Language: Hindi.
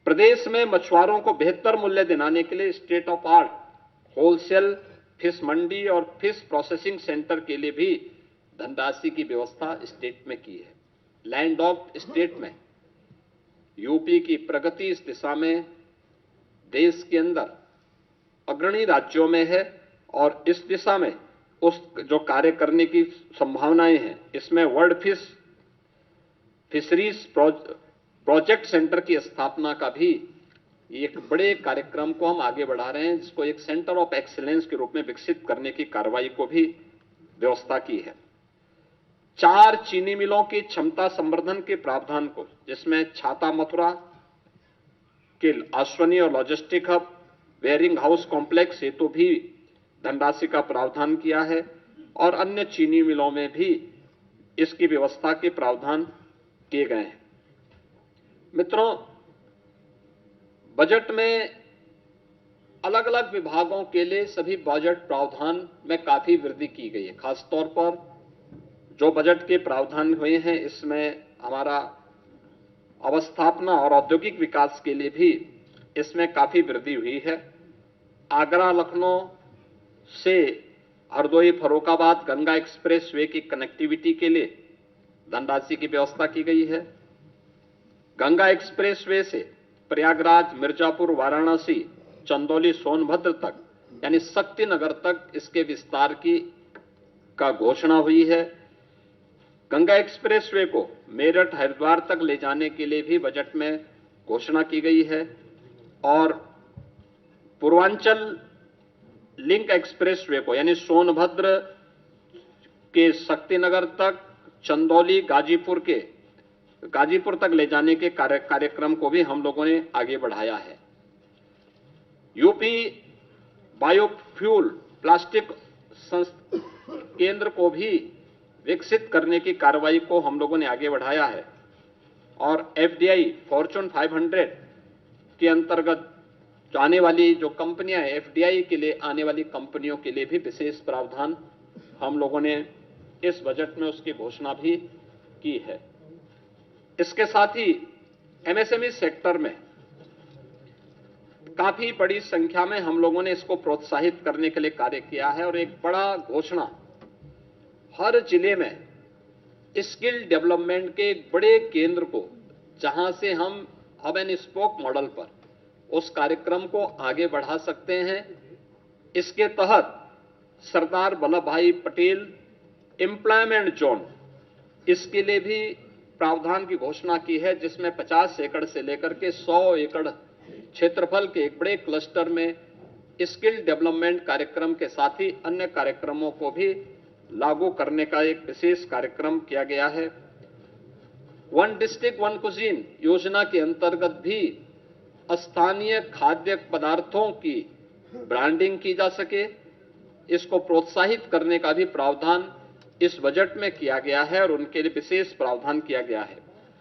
प्रदेश में मछुआरों को बेहतर मूल्य दिलाने के लिए state of art wholesale fish मंडी और फिश प्रोसेसिंग सेंटर के लिए भी धनराशि की व्यवस्था स्टेट में की है। लैंडलॉक्ड स्टेट में यूपी की प्रगति इस दिशा में देश के अंदर अग्रणी राज्यों में है और इस दिशा में उस जो कार्य करने की संभावनाएं हैं, इसमें वर्ल्ड फिशरीज प्रोजेक्ट सेंटर की स्थापना का भी एक बड़े कार्यक्रम को हम आगे बढ़ा रहे हैं, जिसको एक सेंटर ऑफ एक्सीलेंस के रूप में विकसित करने की कार्रवाई को भी व्यवस्था की है। 4 चीनी मिलों की क्षमता संवर्धन के प्रावधान को, जिसमें छाता मथुरा के अश्वनी और logistic hub wearing house complex हेतु भी धनराशि का प्रावधान किया है और अन्य चीनी मिलों में भी इसकी व्यवस्था के प्रावधान किए गए हैं। मित्रों, बजट में अलग अलग विभागों के लिए सभी बजट प्रावधान में काफी वृद्धि की गई है। खासतौर पर जो बजट के प्रावधान हुए हैं, इसमें हमारा अवस्थापना और औद्योगिक विकास के लिए भी इसमें काफी वृद्धि हुई है। आगरा लखनऊ से हरदोई फर्रुखाबाद गंगा एक्सप्रेस वे की कनेक्टिविटी के लिए धनराशि की व्यवस्था की गई है। गंगा एक्सप्रेस वे से प्रयागराज, मिर्जापुर, वाराणसी, चंदौली, सोनभद्र तक यानी शक्तिनगर तक इसके विस्तार का घोषणा हुई है। गंगा एक्सप्रेस वे को मेरठ, हरिद्वार तक ले जाने के लिए भी बजट में घोषणा की गई है और पूर्वांचल लिंक एक्सप्रेस वे को यानी सोनभद्र के शक्तिनगर तक, चंदौली, गाजीपुर तक ले जाने के कार्यक्रम को भी हम लोगों ने आगे बढ़ाया है। यूपी बायोफ्यूल प्लास्टिक केंद्र को भी विकसित करने की कार्रवाई को हम लोगों ने आगे बढ़ाया है और एफडीआई फॉर्च्यून 500 के अंतर्गत आने वाली जो कंपनियां हैं, एफडीआई के लिए आने वाली कंपनियों के लिए भी विशेष प्रावधान हम लोगों ने इस बजट में उसकी घोषणा भी की है। इसके साथ ही एमएसएमई सेक्टर में काफी बड़ी संख्या में हम लोगों ने इसको प्रोत्साहित करने के लिए कार्य किया है और एक बड़ा घोषणा, हर जिले में स्किल डेवलपमेंट के एक बड़े केंद्र को, जहां से हम हब एंड स्पोक मॉडल पर उस कार्यक्रम को आगे बढ़ा सकते हैं। इसके तहत सरदार वल्लभ भाई पटेल एम्प्लॉयमेंट जोन, इसके लिए भी प्रावधान की घोषणा की है, जिसमें 50 एकड़ से लेकर के 100 एकड़ क्षेत्रफल के एक बड़े क्लस्टर में स्किल डेवलपमेंट कार्यक्रम के साथ ही अन्य कार्यक्रमों को भी लागू करने का एक विशेष कार्यक्रम किया गया है। वन डिस्ट्रिक्ट वन कुजीन योजना के अंतर्गत भी स्थानीय खाद्य पदार्थों की ब्रांडिंग की जा सके, इसको प्रोत्साहित करने का भी प्रावधान इस बजट में किया गया है और उनके लिए विशेष प्रावधान किया गया है।